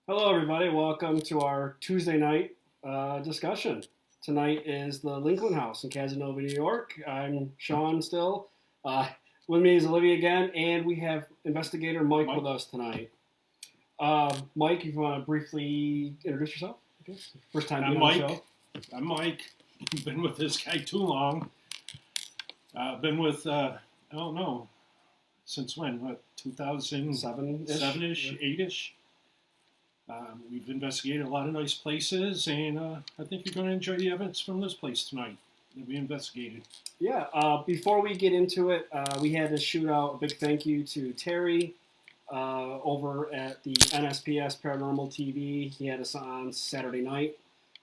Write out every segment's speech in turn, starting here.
Hello, everybody. Welcome to our Tuesday night discussion. Tonight is the Lincklaen House in Cazenovia, New York. I'm Sean still. Uh, with me is Olivia again, and we have investigator Mike with us tonight. Mike, if you want to briefly introduce yourself, okay? First time being on the show. I'm Mike. Been with this guy too long. Been with, I don't know, since when? What, 2007-ish, 8-ish? We've investigated a lot of nice places, and I think you're going to enjoy the evidence from this place tonight that we investigated. Yeah, before we get into it, we had to shoot out a big thank you to Terry over at the NSPS Paranormal TV. He had us on Saturday night.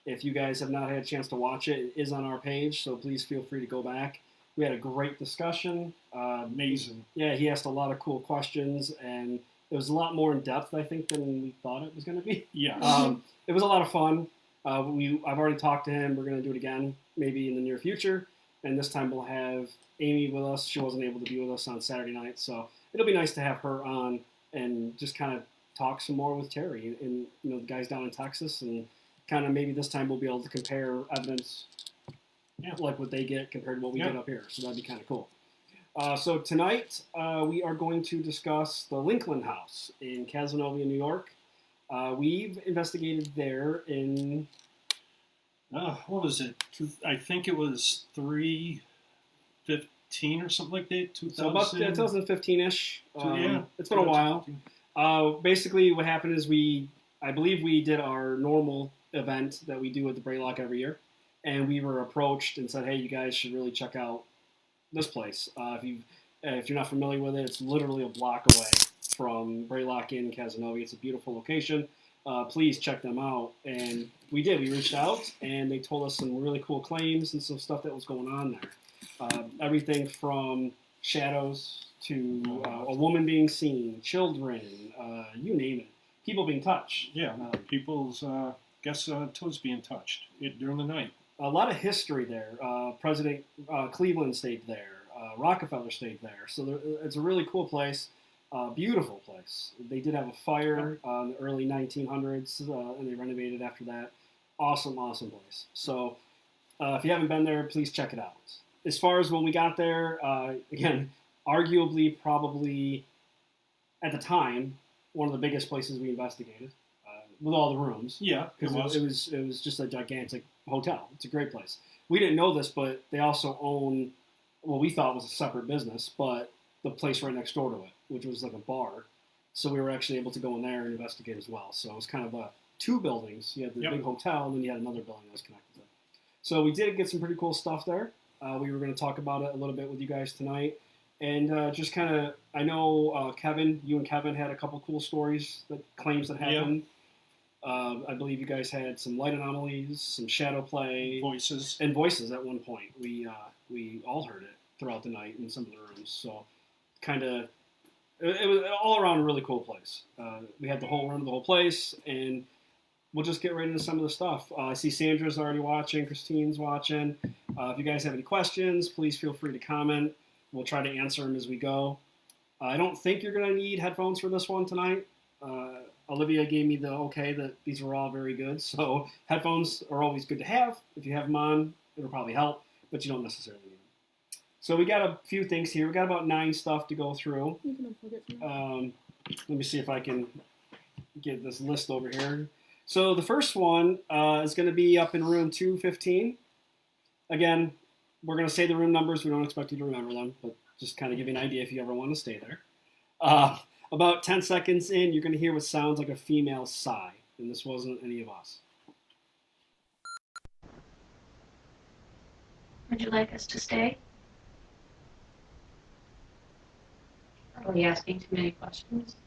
If you guys have not had a chance to watch it, it is on our page, so please feel free to go back. We had a great discussion. Amazing. Yeah, he asked a lot of cool questions, and it was a lot more in depth, I think, than we thought it was going to be. Yeah. It was a lot of fun. I've already talked to him. We're going to do it again, maybe in the near future. And this time we'll have Amy with us. She wasn't able to be with us on Saturday night, so it'll be nice to have her on and just kind of talk some more with Terry and the guys down in Texas, and kind of maybe this time we'll be able to compare evidence, like what they get compared to what we get up here. So that'd be kind of cool. So tonight we are going to discuss the Lincklaen House in Cazenovia, New York. We've investigated there in... what was it? I think it was 315 or something like that. 2000. So about 2015-ish. It's been a while. 2015. Basically, what happened is I believe we did our normal event that we do at the Braylock every year, and we were approached and said, "Hey, you guys should really check out this place. If you're not familiar with it, it's literally a block away from Braylock in Cazenovia. It's a beautiful location. Please check them out." And we did. We reached out, and they told us some really cool claims and some stuff that was going on there. Everything from shadows to a woman being seen, children, you name it. People being touched. Yeah, people's, toes being touched during the night. A lot of history there. President Cleveland stayed there. Rockefeller stayed there. So it's a really cool place. Beautiful place. They did have a fire in the early 1900s, and they renovated after that. Awesome, awesome place. So if you haven't been there, please check it out. As far as when we got there, again, arguably, probably, at the time, one of the biggest places we investigated, with all the rooms. Yeah, because it was just a gigantic hotel. It's a great place. We didn't know this, but they also own, well, we thought it was a separate business, but the place right next door to it, which was like a bar. So we were actually able to go in there and investigate as well. So it was kind of two buildings. You had the big hotel, and then you had another building that was connected to it. So we did get some pretty cool stuff there. We were going to talk about it a little bit with you guys tonight. And just kind of, I know, Kevin, you and Kevin had a couple cool stories, claims that happened. I believe you guys had some light anomalies, some shadow play. Voices. And voices at one point. We all heard it throughout the night in some of the rooms. So kind of, it was all around a really cool place. We had the whole room, the whole place, and we'll just get right into some of the stuff. I see Sandra's already watching, Christine's watching. If you guys have any questions, please feel free to comment. We'll try to answer them as we go. I don't think you're going to need headphones for this one tonight. Olivia gave me the okay that these were all very good. So headphones are always good to have. If you have them on, it'll probably help, but you don't necessarily need them. So we got a few things here. We got about 9 stuff to go through. You can unplug it from Let me see if I can get this list over here. So the first one is going to be up in room 215. Again, we're going to say the room numbers. We don't expect you to remember them, but just kind of give you an idea if you ever want to stay there. About 10 seconds in, you're going to hear what sounds like a female sigh, and this wasn't any of us. Would you like us to stay? Probably asking too many questions.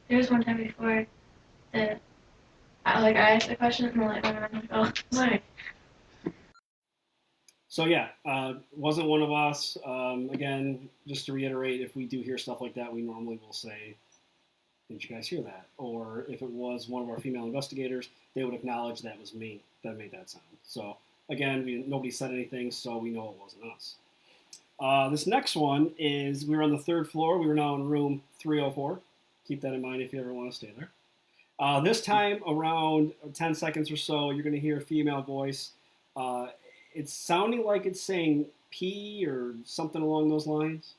There was one time before that I asked a question and the light went on and I felt like. So yeah, wasn't one of us. Again, just to reiterate, if we do hear stuff like that, we normally will say, "Did you guys hear that?" Or if it was one of our female investigators, they would acknowledge that was me that made that sound. So again, nobody said anything, so we know it wasn't us. This next one is we were on the third floor. We were now in room 304. Keep that in mind if you ever want to stay there. This time, around 10 seconds or so, you're going to hear a female voice. It's sounding like it's saying pee or something along those lines.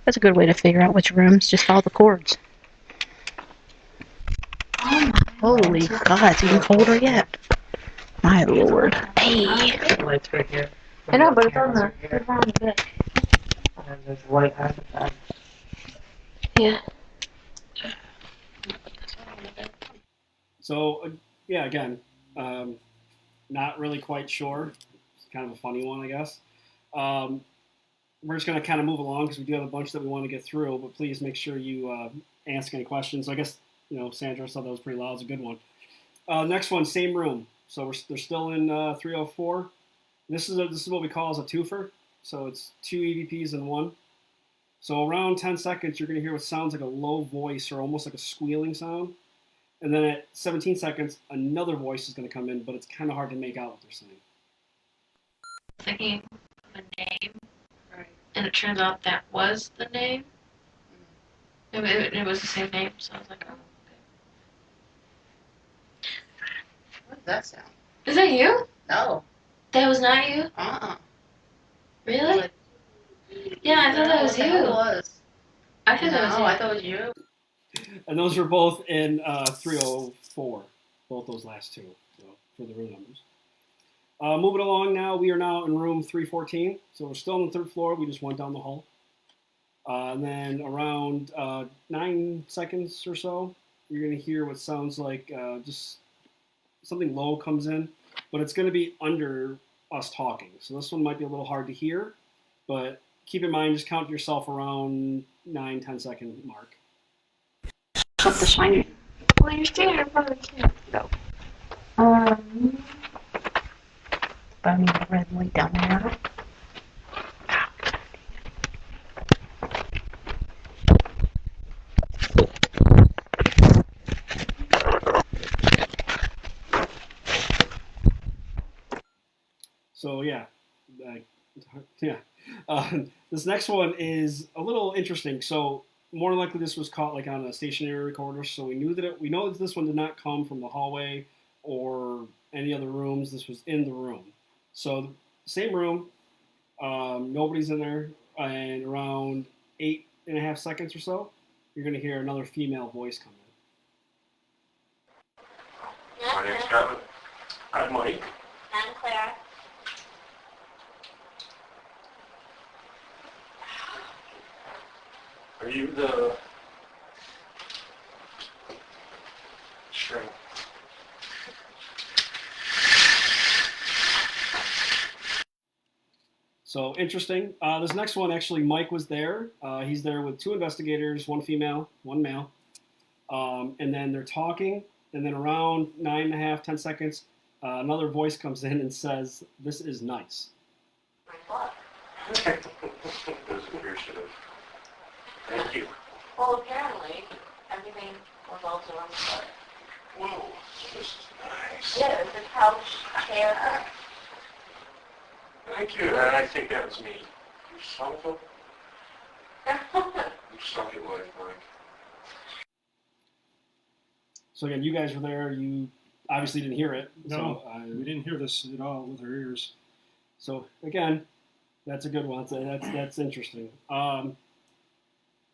That's a good way to figure out which rooms. Just follow the cords. Oh my Holy God, it's even colder yet. My Lord. Hey. Lights right here. I know, but it's on the bed. And there's light on the bed. Yeah. So, yeah, again, not really quite sure. It's kind of a funny one, I guess. We're just going to kind of move along because we do have a bunch that we want to get through, but please make sure you ask any questions. I guess, Sandra said that was pretty loud. It's a good one. Next one, same room. So they're still in 304. This is what we call as a twofer. So it's 2 EVPs in one. So around 10 seconds, you're going to hear what sounds like a low voice or almost like a squealing sound. And then at 17 seconds, another voice is going to come in, but it's kind of hard to make out what they're saying. Thinking of a name, right? And it turns out that was the name. It was the same name, so I was like, oh, okay. What does that sound? Is that you? No. That was not you? Really? Like, Yeah, I thought that was what the hell you. was? I thought that was you. I thought it was you. And those were both in 304, both those last two, so, for the room numbers. Moving along now, we are now in room 314. So we're still on the third floor. We just went down the hall. And then around 9 seconds or so, you're going to hear what sounds like just something low comes in, but it's going to be under us talking. So this one might be a little hard to hear, but keep in mind, just count yourself around 9-10 second mark. Up the shiny. Well, you're standing in front of the camera. Go. I need a red light down there. So yeah, this next one is a little interesting. So more than likely, this was caught like on a stationary recorder. So we know that this one did not come from the hallway or any other rooms. This was in the room. So same room, nobody's in there, and around 8.5 seconds or so, you're going to hear another female voice come in. My name's Kevin. I'm Mike. I'm Clara. Are you the shrink? So interesting. This next one, actually, Mike was there. He's there with 2 investigators, 1 female, 1 male. And then they're talking, and then around 9.5, 10 seconds, another voice comes in and says, "This is nice." What? It was appreciative. Thank you. Well, apparently, everything revolves around the butt. Whoa, this is nice. Yeah, there's a couch, chair. Thank you. I think that was me. You son of a... You suck at life, Mike. So again, you guys were there. You obviously didn't hear it. No, so, we didn't hear this at all with our ears. So again, that's a good one. That's interesting.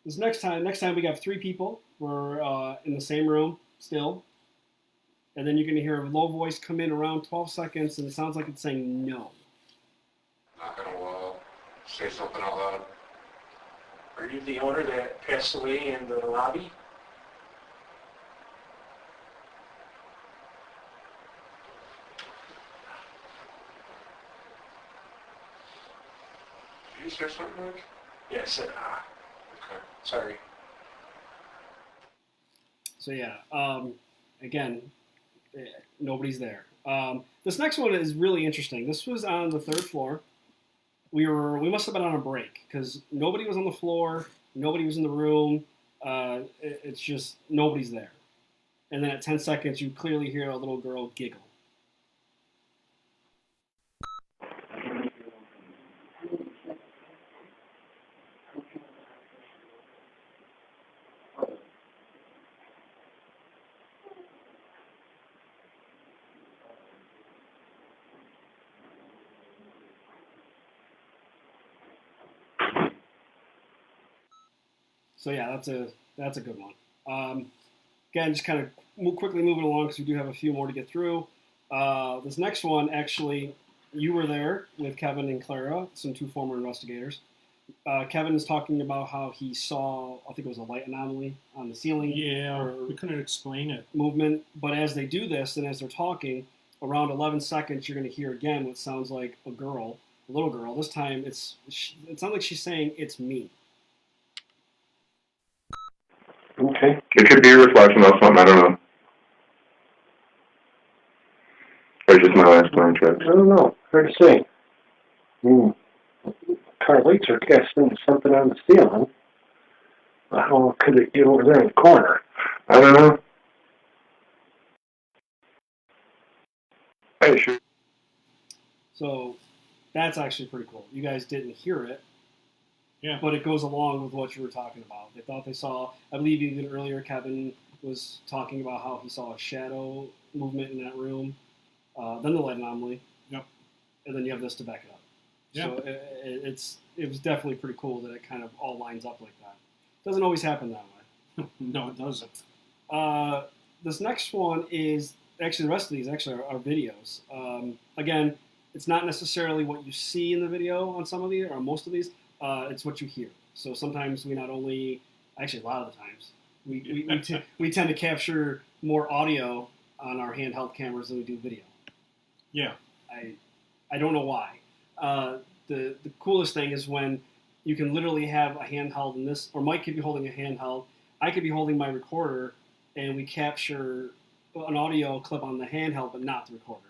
This next time we got 3 people. We're in the same room still, and then you're going to hear a low voice come in around 12 seconds, and it sounds like it's saying no. Not gonna say something out loud. Are you the owner that passed away in the lobby? Did you say something, Mike? Yeah, I said Okay, sorry. So yeah, again, nobody's there. This next one is really interesting. This was on the 3rd floor. We must have been on a break because nobody was on the floor, nobody was in the room. It's just nobody's there. And then at 10 seconds, you clearly hear a little girl giggle. So yeah, that's a good one. Again, just kind of quickly moving along because we do have a few more to get through. This next one, actually, you were there with Kevin and Clara, some two former investigators. Kevin is talking about how he saw, I think it was a light anomaly on the ceiling. Yeah, or we couldn't explain it. movement. But as they do this, and as they're talking, around 11 seconds, you're going to hear again what sounds like a little girl. This time, it sounds like she's saying, "It's me." Okay. It could be a reflection of something, I don't know. Or just my last mind trip. I don't know. Hard to say. Car lights are casting something on the ceiling. How could it get over there in the corner? I don't know. Hey, sure. So that's actually pretty cool. You guys didn't hear it. Yeah. But it goes along with what you were talking about. They thought they saw, I believe even earlier, Kevin was talking about how he saw a shadow movement in that room, then the light anomaly. Yep. And then you have this to back it up. Yep. So it was definitely pretty cool that it kind of all lines up like that. Doesn't always happen that way. No, it doesn't. This next one is, actually the rest of these actually are videos. Again, it's not necessarily what you see in the video on some of these, or most of these. It's what you hear. So sometimes we not only, actually a lot of the times, we tend to capture more audio on our handheld cameras than we do video. Yeah. I don't know why. The coolest thing is when you can literally have a handheld in this, or Mike could be holding a handheld, I could be holding my recorder, and we capture an audio clip on the handheld, but not the recorder.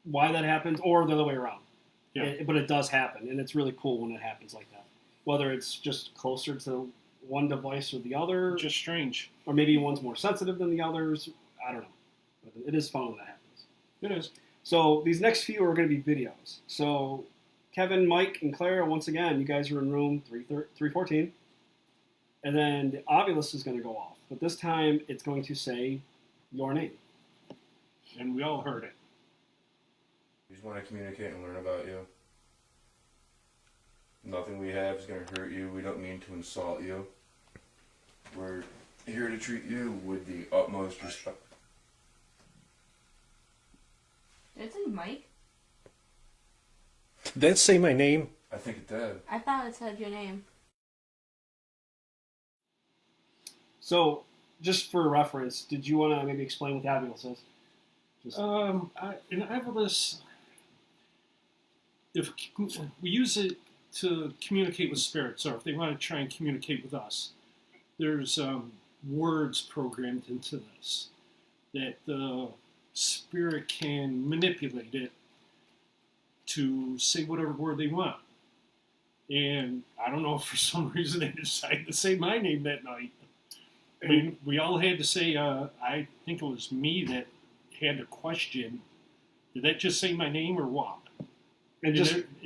Why that happens, or the other way around. Yeah. But it does happen, and it's really cool when it happens like that. Whether it's just closer to one device or the other. Just strange. Or maybe one's more sensitive than the others. I don't know. But it is fun when that happens. It is. So these next few are going to be videos. So Kevin, Mike, and Clara, once again, you guys are in room 314. And then the Ovilus is going to go off. But this time, it's going to say your name. And we all heard it. We just want to communicate and learn about you. Nothing we have is going to hurt you. We don't mean to insult you. We're here to treat you with the utmost respect. Did it say Mike? Did that say my name? I think it did. I thought it said your name. So, just for reference, did you want to maybe explain what the Ovilus is? An Ovilus, if we use it to communicate with spirits, or if they want to try and communicate with us, there's words programmed into this that the spirit can manipulate it to say whatever word they want. And I don't know if for some reason they decided to say my name that night. I mean, we all had to say, I think it was me that had to question, did that just say my name or what? And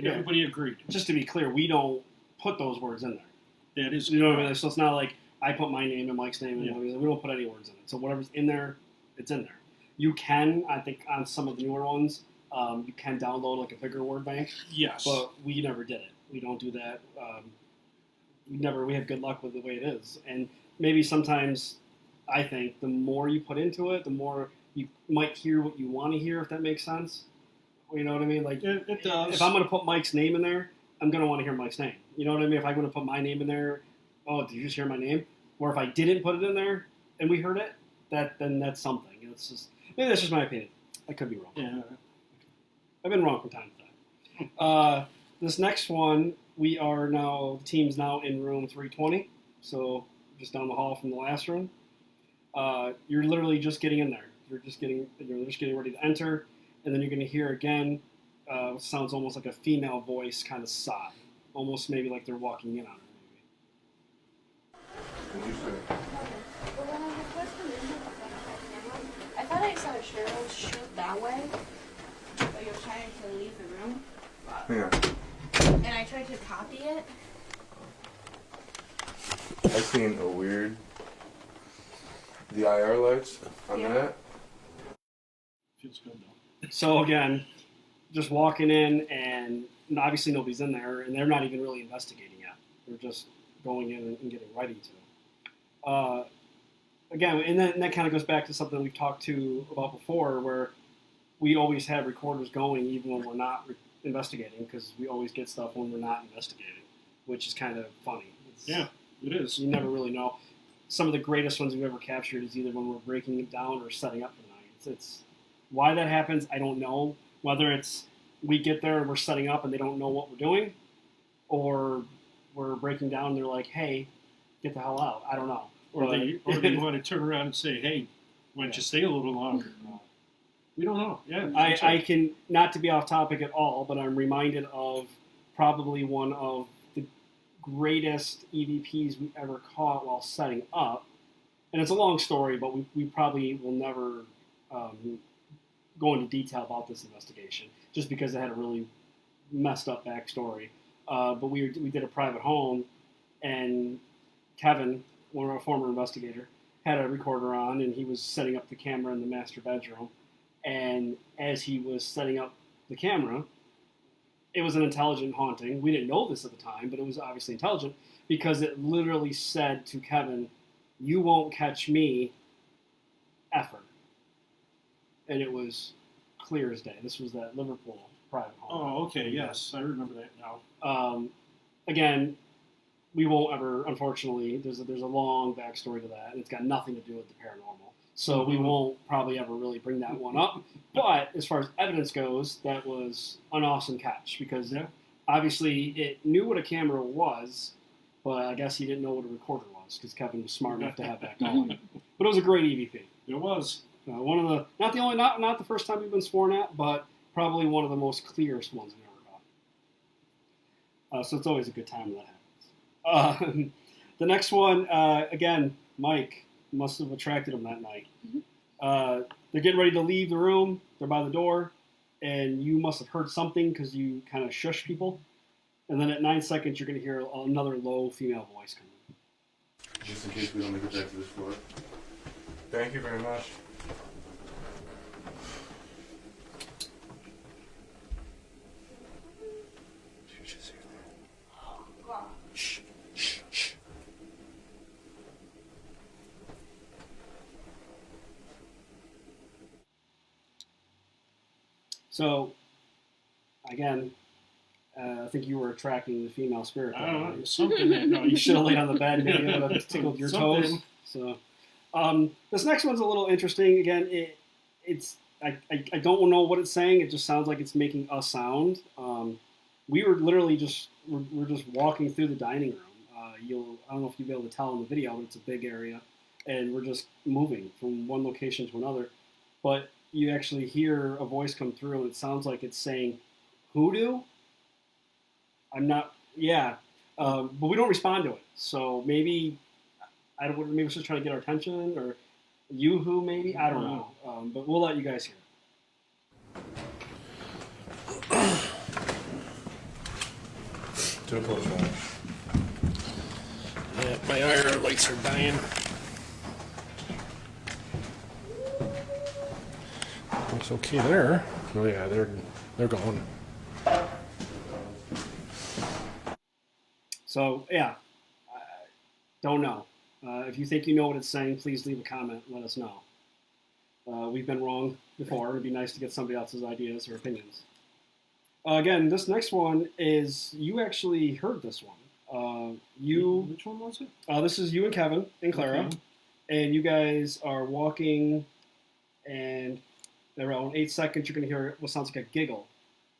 everybody agreed. Just to be clear, we don't put those words in there. That is, you know what I mean? So it's not like I put my name and Mike's name, and we don't put any words in it. So whatever's in there, it's in there. You can, I think, on some of the newer ones, you can download like a bigger word bank. Yes. But we never did it. We don't do that. We have good luck with the way it is. And maybe sometimes, I think, the more you put into it, the more you might hear what you want to hear, if that makes sense. You know what I mean? Like, it does. If I'm going to put Mike's name in there, I'm going to want to hear Mike's name. You know what I mean? If I'm going to put my name in there, oh, did you just hear my name? Or if I didn't put it in there and we heard it, then that's something. It's just, maybe that's just my opinion. I could be wrong. Yeah. I've been wrong from time to time. This next one, the team's now in room 320, so just down the hall from the last room. You're literally just getting in there. You're just getting ready to enter, and then you're going to hear again, what sounds almost like a female voice kind of sigh, almost maybe like they're walking in on her. I thought I saw Cheryl shoot that way, but you're trying to leave the room. Yeah. And I tried to copy it. I've seen a weird... The IR lights on that. Feels good though. So again, just walking in, and obviously nobody's in there, and they're not even really investigating yet. They're just going in and getting ready to. Again, and that kind of goes back to something we've talked about before, where we always have recorders going even when we're not investigating, because we always get stuff when we're not investigating, which is kind of funny. Yeah, it is. You never really know. Some of the greatest ones we've ever captured is either when we're breaking it down or setting up for the night. It's why that happens, I don't know. Whether it's we get there and we're setting up and they don't know what we're doing, or we're breaking down and they're like, hey, get the hell out. I don't know. Or they want to turn around and say, hey, why don't you stay a little longer? We don't know. Yeah, I can, not to be off topic at all, but I'm reminded of probably one of the greatest EVPs we ever caught while setting up. And it's a long story, but we probably will never go into detail about this investigation, just because it had a really messed up backstory. But we did a private home, and Kevin, one of our former investigator, had a recorder on, and he was setting up the camera in the master bedroom. And as he was setting up the camera, it was an intelligent haunting. We didn't know this at the time, but it was obviously intelligent, because it literally said to Kevin, "You won't catch me, effer." And it was clear as day. This was that Liverpool private home. Oh, okay, yes, I remember that now. Again, we won't ever, unfortunately, there's a long backstory to that, and it's got nothing to do with the paranormal. So we won't probably ever really bring that one up. But as far as evidence goes, that was an awesome catch, because obviously it knew what a camera was, but I guess he didn't know what a recorder was, because Kevin was smart enough to have that going. But it was a great EVP. It was. One of the, not the first time we've been sworn at, but probably one of the most clearest ones we ever got. So it's always a good time when that happens. The next one, again, Mike must have attracted him that night. They're getting ready to leave the room. They're by the door, and you must have heard something because you kind of shush people. And then at 9 seconds, you're going to hear another low female voice come in. Just in case we don't make it back to this floor. Thank you very much. So, again, I think you were attracting the female spirit. I don't know, something that no, you should have laid on the bed, maybe it would have tickled your toes. So, this next one's a little interesting. Again, I don't know what it's saying. It just sounds like it's making a sound. We were literally just walking through the dining room. I don't know if you'll be able to tell in the video, but it's a big area, and we're just moving from one location to another. But you actually hear a voice come through, and it sounds like it's saying, "Hoodoo." I'm not, but we don't respond to it. So maybe maybe it's just trying to get our attention, or Yoo-hoo maybe. I don't know, but we'll let you guys hear it. To the close one. Yeah, my IR lights are dying. It's okay there. Oh yeah, they're going. So yeah, don't know. If you think you know what it's saying, please leave a comment. Let us know. We've been wrong before. It'd be nice to get somebody else's ideas or opinions. Again, this next one is, you actually heard this one. Which one was it? This is you and Kevin and Clara, Okay. and you guys are walking, and around 8 seconds you're going to hear what sounds like a giggle,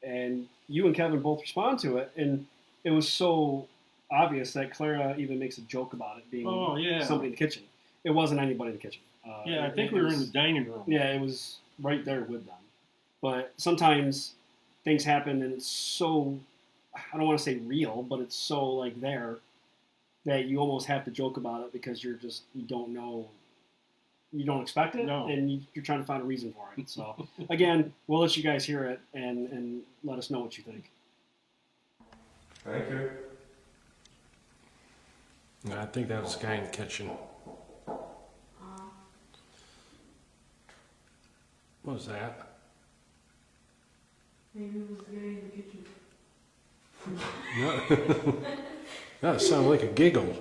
and you and Kevin both respond to it, and it was so obvious that Clara even makes a joke about it being somebody in the kitchen. It wasn't anybody in the kitchen. I think we were in the dining room. Yeah, it was right there with them. But sometimes things happen, and it's so, I don't want to say real, but it's so like there that you almost have to joke about it, because you don't know, you don't expect it, and you're trying to find a reason for it. So again, we'll let you guys hear it and let us know what you think. Thank you. I think that was the guy in the kitchen. What was that? Maybe it was the guy in the kitchen. That sounded like a giggle.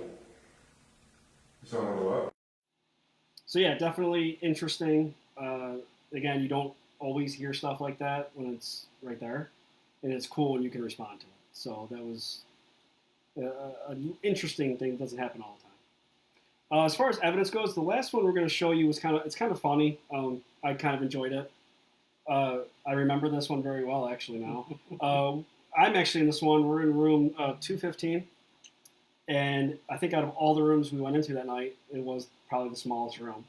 Sound like what? So yeah, definitely interesting. Again, you don't always hear stuff like that when it's right there, and it's cool when you can respond to it. So that was an interesting thing that doesn't happen all the time. As far as evidence goes, the last one we're going to show you was kind of funny. I kind of enjoyed it. I remember this one very well actually now. I'm actually in this one. We're in room 215, and I think out of all the rooms we went into that night, it was probably the smallest room.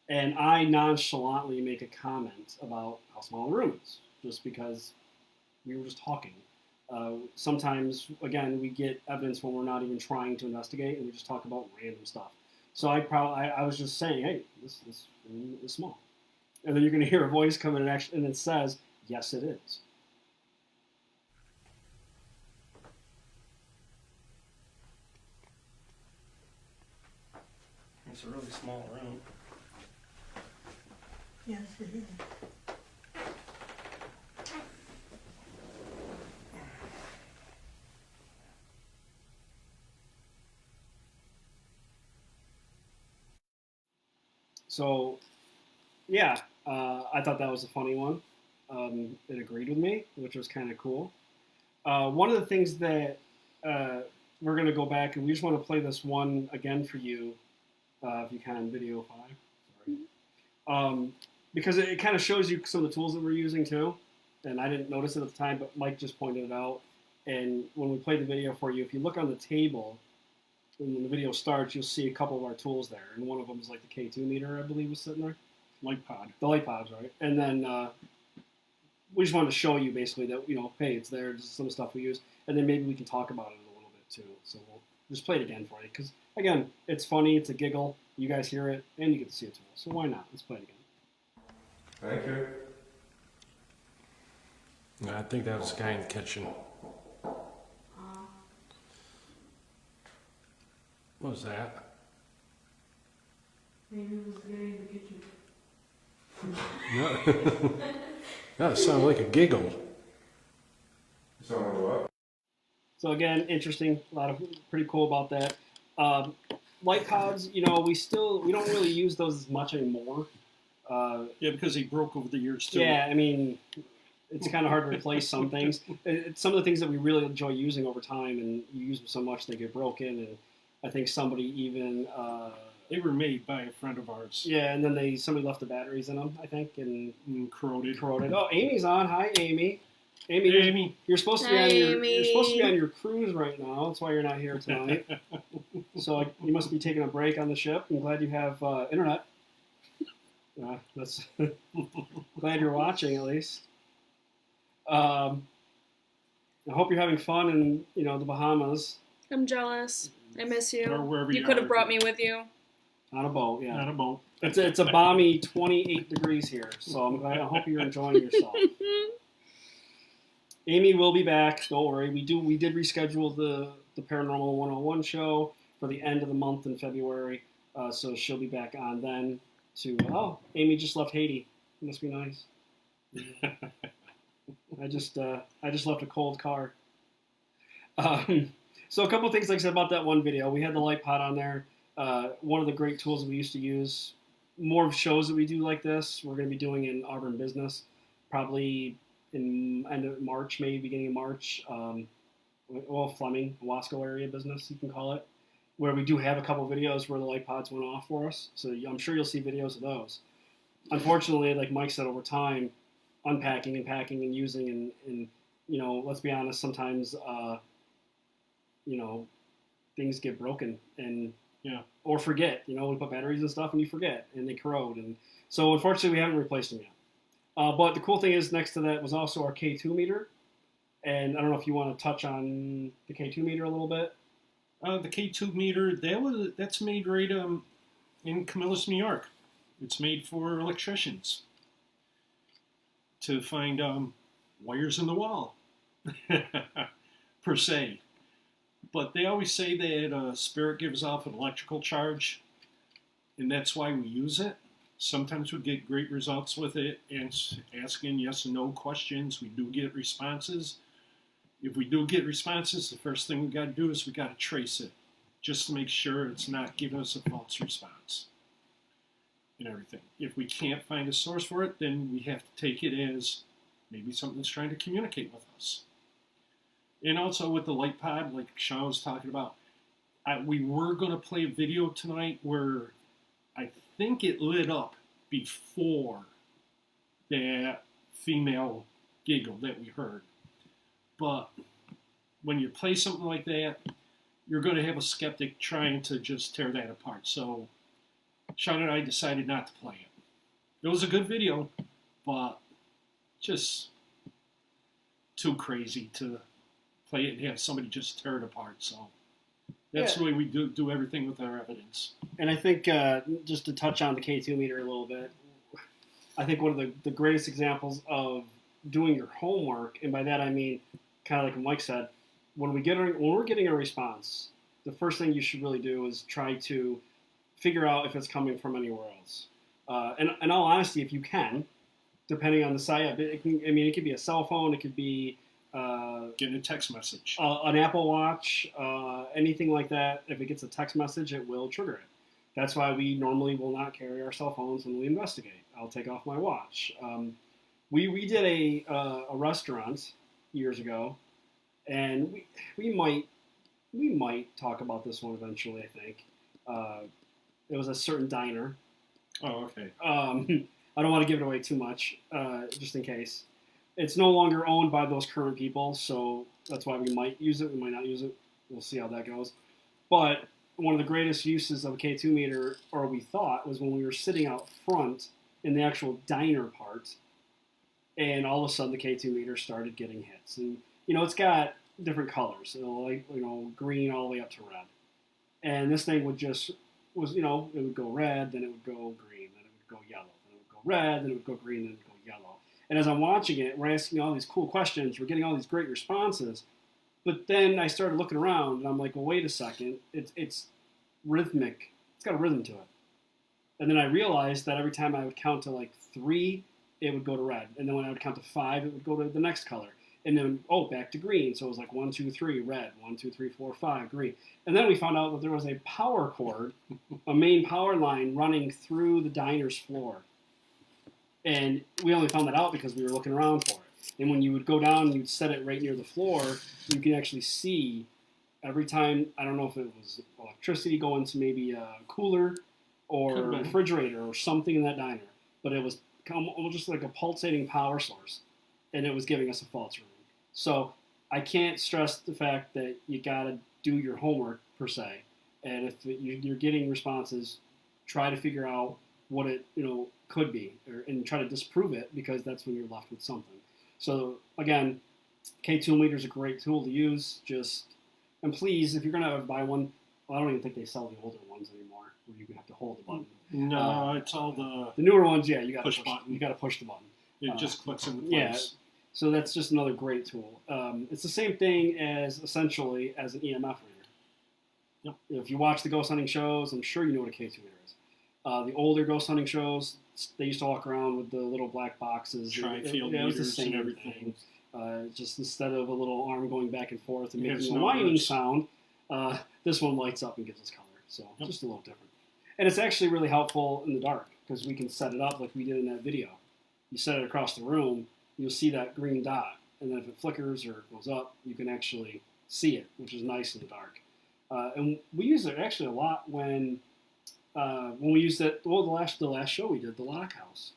And I nonchalantly make a comment about how small the room is, just because we were just talking. Sometimes, again, we get evidence when we're not even trying to investigate, and we just talk about random stuff. So I was just saying, hey, this room is small. And then you're going to hear a voice come in and it says, yes, it is. It's a really small room. Yes, it is. So, yeah, I thought that was a funny one. It agreed with me, which was kind of cool. One of the things that we're going to go back and we just want to play this one again for you, if you can, video 5. Sorry. Because it kind of shows you some of the tools that we're using too. And I didn't notice it at the time, but Mike just pointed it out. And when we played the video for you, if you look on the table, when the video starts, you'll see a couple of our tools there. And one of them is like the K2 meter, I believe, was sitting there. Light pod. The light pods, right? And then we just wanted to show you basically that, hey, it's there. This is some of the stuff we use. And then maybe we can talk about it a little bit too. So we'll just play it again for you. Because, again, it's funny. It's a giggle. You guys hear it, and you get to see a tool. So why not? Let's play it again. Thank you. I think that was the guy in the kitchen. What was that? Maybe it was the guy in the kitchen. No. That sounded like a giggle. Sound like what? So again, interesting. A lot of pretty cool about that. Light pods, we don't really use those as much anymore. Yeah, because he broke over the years too. Yeah, I mean, it's kind of hard to replace some things. It's some of the things that we really enjoy using over time, and you use them so much they get broken. And I think somebody even they were made by a friend of ours. Yeah, and then somebody left the batteries in them, I think, and corroded. Oh, Amy's on. Hi, Amy. Amy, you're supposed to be on your cruise right now. That's why you're not here tonight. So you must be taking a break on the ship. I'm glad you have internet. That's glad you're watching at least. I hope you're having fun in the Bahamas. I'm jealous. I miss you. Or wherever you could have brought me with you. On a boat, yeah. On a boat. It's a balmy 28 degrees here, so I hope you're enjoying yourself. Amy will be back. Don't worry. We did reschedule the Paranormal 101 show for the end of the month in February, so she'll be back on then. Amy just left Haiti. It must be nice. I just left a cold car. So a couple of things, like I said, about that one video. We had the light pod on there. One of the great tools that we used to use. More shows that we do like this, we're going to be doing in Auburn Business, probably in end of March, maybe beginning of March. Fleming, Wasco area business, you can call it, where we do have a couple videos where the light pods went off for us. So I'm sure you'll see videos of those. Unfortunately, like Mike said, over time, unpacking and packing and using and let's be honest, sometimes things get broken and or forget. We put batteries and stuff and you forget and they corrode, and so unfortunately we haven't replaced them yet. But the cool thing is, next to that was also our K2 meter, and I don't know if you want to touch on the K2 meter a little bit. The K2 meter, that's made right in Camillus, New York. It's made for electricians to find wires in the wall, per se. But they always say that a spirit gives off an electrical charge, and that's why we use it. Sometimes we get great results with it, and asking yes and no questions. We do get responses. if we do get responses, the first thing we got to do is we got to trace it, just to make sure it's not giving us a false response and everything. If we can't find a source for it, then we have to take it as maybe something's trying to communicate with us. And also with the light pod, like Sean was talking about, we were going to play a video tonight where I think it lit up before that female giggle that we heard. But when you play something like that, you're going to have a skeptic trying to just tear that apart. So Sean and I decided not to play it. It was a good video, but just too crazy to play it and have somebody just tear it apart. So that's the way we do everything with our evidence. And I think, just to touch on the K2 meter a little bit, I think one of the greatest examples of doing your homework, and by that I mean, kind of like Mike said, when we're getting a response, the first thing you should really do is try to figure out if it's coming from anywhere else. And in all honesty, if you can, depending on the site, it could be a cell phone, it could be getting a text message, an Apple Watch, anything like that. If it gets a text message, it will trigger it. That's why we normally will not carry our cell phones when we investigate. I'll take off my watch. We did a restaurant years ago, and we might talk about this one eventually. I think it was a certain diner. Oh, okay. I don't want to give it away too much, just in case. It's no longer owned by those current people, so that's why we might use it. We might not use it. We'll see how that goes. But one of the greatest uses of a K2 meter, or we thought, was when we were sitting out front in the actual diner part, and all of a sudden the K2 meter started getting hits. And, it's got different colors, green all the way up to red. And this thing it would go red, then it would go green, then it would go yellow, then it would go red, then it would go green, then it would go yellow. And as I'm watching it, we're asking all these cool questions, we're getting all these great responses, but then I started looking around, and I'm like, well, wait a second, it's rhythmic, it's got a rhythm to it. And then I realized that every time I would count to like 3, it would go to red, and then when I would count to 5, it would go to the next color. And then, back to green. So it was like 1, 2, 3, red. 1, 2, 3, 4, 5, green. And then we found out that there was a power cord, a main power line running through the diner's floor. And we only found that out because we were looking around for it. And when you would go down and you'd set it right near the floor, you can actually see every time, I don't know if it was electricity going to maybe a cooler or a refrigerator or something in that diner, but it was just like a pulsating power source, and it was giving us a false reading. So I can't stress the fact that you got to do your homework, per se, and if you're getting responses, try to figure out what it could be, and try to disprove it, because that's when you're left with something. So again, K2 meter is a great tool to use. And please, if you're gonna buy one, I don't even think they sell the older ones anymore, where you have to hold the button. No, it's all the newer ones. Yeah, you got to push button. You got to push the button. It just clicks into place. Yeah, so that's just another great tool. It's the same thing as essentially as an EMF reader. Yep. If you watch the ghost hunting shows, I'm sure you know what a K2 meter is. The older ghost hunting shows, they used to walk around with the little black boxes. Tri-field it was the meters same and everything. Just instead of a little arm going back and forth and making a whining sound, this one lights up and gives us color. So just a little different. And it's actually really helpful in the dark, because we can set it up like we did in that video. You set it across the room, you'll see that green dot, and then if it flickers or goes up, you can actually see it, which is nice in the dark. And we use it actually a lot when we used it. Well, the last show we did, the Lock House.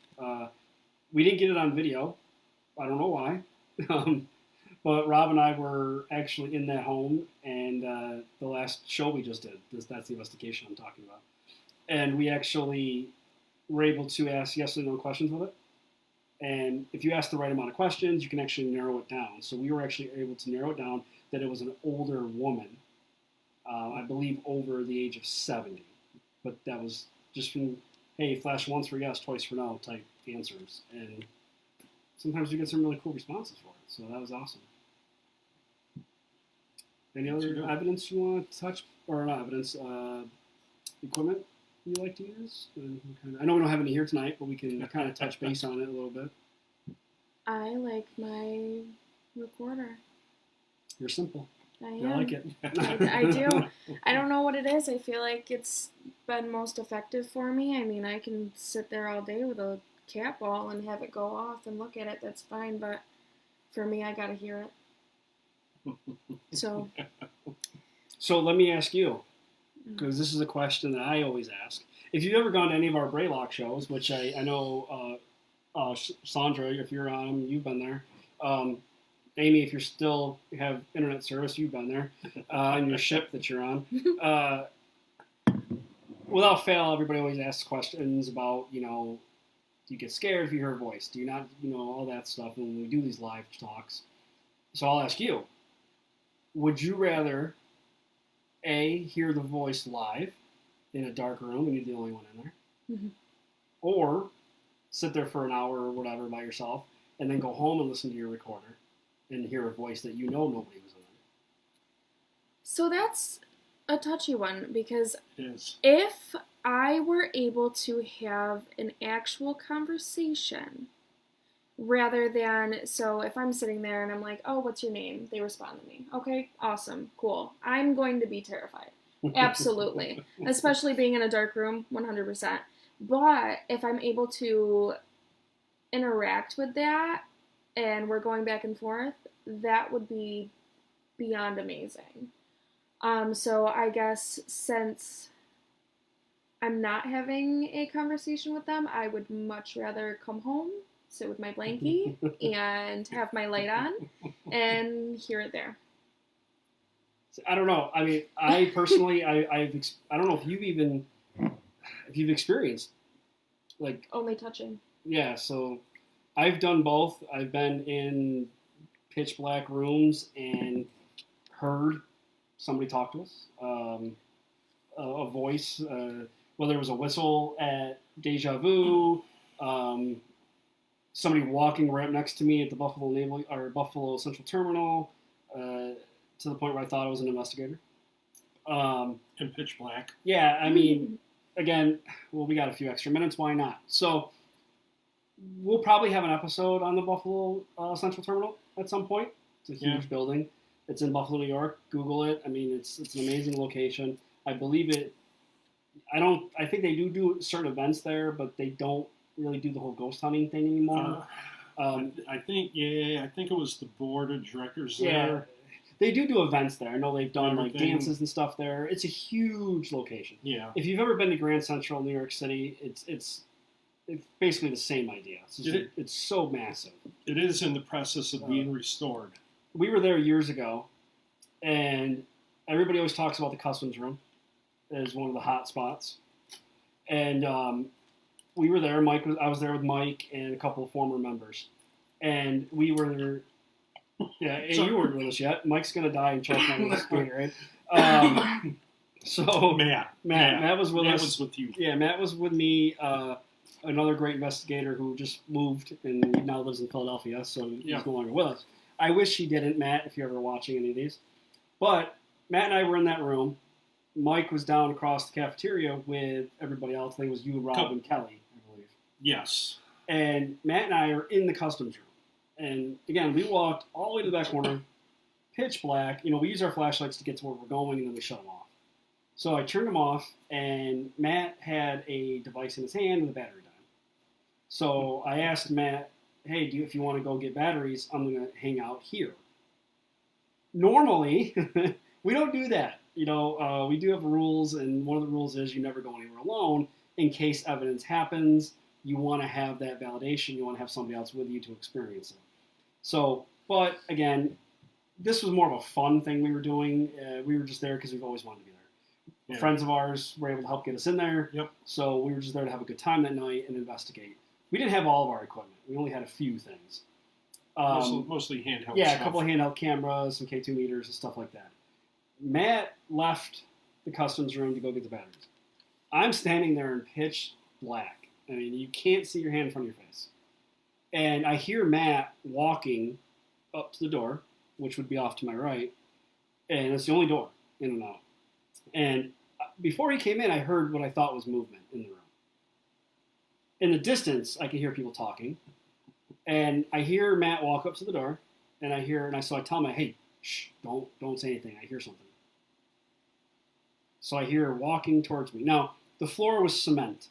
We didn't get it on video. I don't know why. But Rob and I were actually in that home, and the last show we just did, that's the investigation I'm talking about. And we actually were able to ask yes or no questions with it. And if you ask the right amount of questions, you can actually narrow it down. So we were actually able to narrow it down that it was an older woman, I believe over the age of 70. But that was just from, hey, flash once for yes, twice for no type answers. And sometimes you get some really cool responses for it. So that was awesome. Any other evidence you want to touch? Or not evidence, equipment you like to use? I know we don't have any here tonight, but we can kind of touch base on it a little bit. I like my recorder. You're simple. I I am. like it. I do. I don't know what it is. I feel like it's been most effective for me. I mean, I can sit there all day with a cat ball and have it go off and look at it. That's fine. But for me, I got to hear it. So. So let me ask you, because this is a question that I always ask. If you've ever gone to any of our Braylock shows, which I know Sandra, if you're on them, you've been there. Amy, if you still have internet service, you've been there on your ship that you're on. Without fail, everybody always asks questions about, do you get scared if you hear a voice? Do you not, all that stuff when we do these live talks. So I'll ask you, would you rather, A, hear the voice live in a dark room and you're the only one in there, Mm-hmm. or sit there for an hour or whatever by yourself and then go home and listen to your recorder and hear a voice that nobody was in there? So that's a touchy one because It is. if I were able to have an actual conversation rather than, so if I'm sitting there and I'm like, oh, what's your name? They respond to me. Okay, awesome, cool. I'm going to be terrified. Absolutely. Especially being in a dark room, 100%. But if I'm able to interact with that and we're going back and forth, that would be beyond amazing. So I guess since I'm not having a conversation with them, I would much rather come home, sit with my blankie, and have my light on and hear it there. I don't know. I mean, I personally, I don't know if you've experienced, like, only touching. Yeah, so I've done both. I've been in pitch black rooms and heard somebody talk to us, a voice, whether it was a whistle at Deja Vu, somebody walking right up next to me at the Buffalo Central Terminal, to the point where I thought I was an investigator. In pitch black. Yeah, I mean, again, we got a few extra minutes. Why not? So we'll probably have an episode on the Buffalo Central Terminal at some point. It's a huge building. It's in Buffalo, New York. Google it. I mean, it's an amazing location. I believe it. I think they do certain events there, but they don't really do the whole ghost hunting thing anymore. I think it was the board of directors there. They do events there. I know they've done like dances and stuff there. It's a huge location. Yeah. If you've ever been to Grand Central, New York City, it's basically the same idea. It's so massive. It is in the process of being restored. We were there years ago, and everybody always talks about the customs room as one of the hot spots. And we were there. I was there with Mike and a couple of former members, and we were there. Yeah, you weren't with us yet. Mike's gonna die and choke on this Gatorade. So Matt was with us. Matt was with you. Yeah, Matt was with me. Another great investigator who just moved and now lives in Philadelphia, so he's no longer with us. I wish he didn't, Matt, if you're ever watching any of these. But Matt and I were in that room. Mike was down across the cafeteria with everybody else. I think it was you, Rob, and Kelly, I believe. Yes. And Matt and I are in the customs room. And again, we walked all the way to the back corner, pitch black. We use our flashlights to get to where we're going, and then we shut them off. So I turned them off, and Matt had a device in his hand with a battery died. So I asked Matt, hey, if you want to go get batteries, I'm going to hang out here. Normally, we don't do that. We do have rules, and one of the rules is you never go anywhere alone in case evidence happens. You want to have that validation. You want to have somebody else with you to experience it. So, but again, this was more of a fun thing we were doing. We were just there because we've always wanted to be there. Yeah. Friends of ours were able to help get us in there. Yep. So we were just there to have a good time that night and investigate. We didn't have all of our equipment. We only had a few things. Mostly handheld Yeah, stuff. a couple of handheld cameras, some K2 meters, and stuff like that. Matt left the customs room to go get the batteries. I'm standing there in pitch black. I mean, you can't see your hand in front of your face. And I hear Matt walking up to the door, which would be off to my right, and it's the only door in and out. And before he came in, I heard what I thought was movement in the room. In the distance, I could hear people talking, and I hear Matt walk up to the door, so I tell him, hey, shh, don't say anything. I hear something. So I hear her walking towards me. Now, the floor was cement.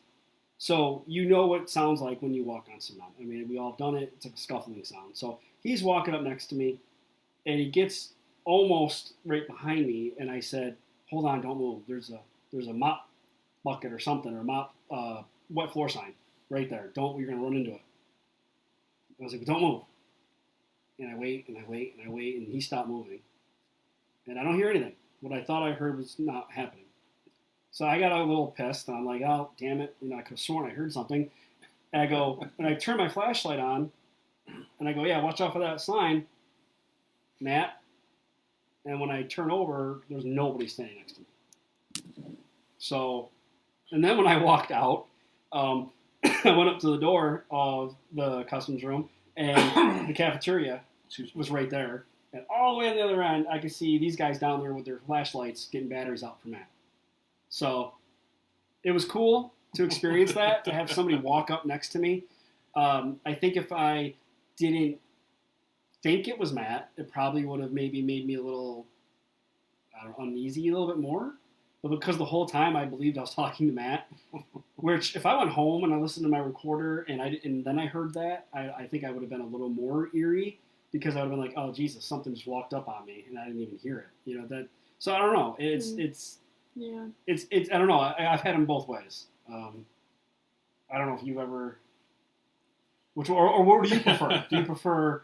So you know what it sounds like when you walk on cement. I mean, we all have done it. It's like a scuffling sound. So he's walking up next to me, and he gets almost right behind me, and I said, hold on, don't move. There's a mop bucket or something, or a mop wet floor sign right there. You're going to run into it. I was like, don't move. And I wait, and I wait, and I wait, and he stopped moving. And I don't hear anything. What I thought I heard was not happening. So I got a little pissed, and I'm like, oh, damn it. I could have sworn I heard something. And I go, and I turn my flashlight on, and I go, yeah, watch out for that sign, Matt. And when I turn over, there's nobody standing next to me. So, and then when I walked out, I went up to the door of the customs room, and the cafeteria was right there. And all the way on the other end, I could see these guys down there with their flashlights getting batteries out for Matt. So it was cool to experience that, to have somebody walk up next to me. I think if I didn't think it was Matt, it probably would have maybe made me a little uneasy a little bit more. But because the whole time I believed I was talking to Matt, which if I went home and I listened to my recorder and then I heard that, I think I would have been a little more eerie, because I would have been like, oh Jesus, something just walked up on me and I didn't even hear it. That. So I don't know. It's I don't know. I've had them both ways. I don't know if you've ever. Or what do you prefer? Do you prefer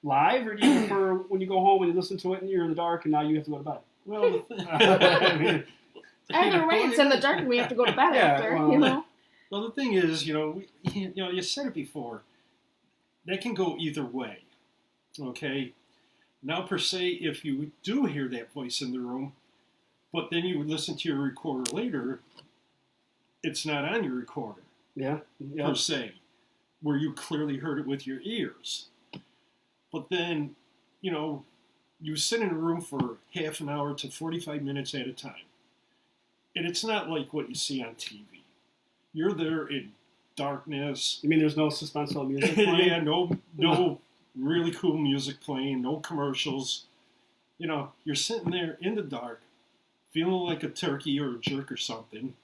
live, or do you prefer when you go home and you listen to it and you're in the dark and now you have to go to bed? Well, either way, it's in the dark and we have to go to bed after. Well, the thing is, you said it before. That can go either way. Okay. Now, per se, if you do hear that voice in the room, but then you would listen to your recorder later, it's not on your recorder. Yeah. Per se, where you clearly heard it with your ears. But then, you sit in a room for half an hour to 45 minutes at a time. And it's not like what you see on TV. You're there in darkness. You mean there's no suspenseful music playing? Yeah, no really cool music playing, no commercials. You're sitting there in the dark, feeling like a turkey or a jerk or something,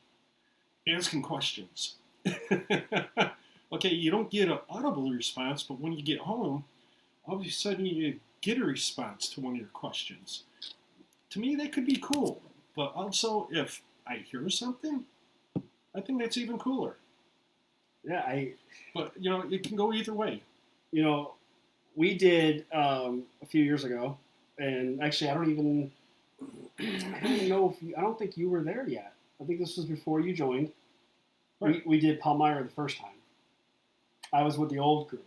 asking questions. Okay, you don't get an audible response, but when you get home, all of a sudden you get a response to one of your questions. To me, that could be cool. But also, if I hear something, I think that's even cooler. Yeah, But, it can go either way. We did a few years ago, and actually, I don't even know I don't think you were there yet. I think this was before you joined. Right. We did Palmyra the first time. I was with the old group.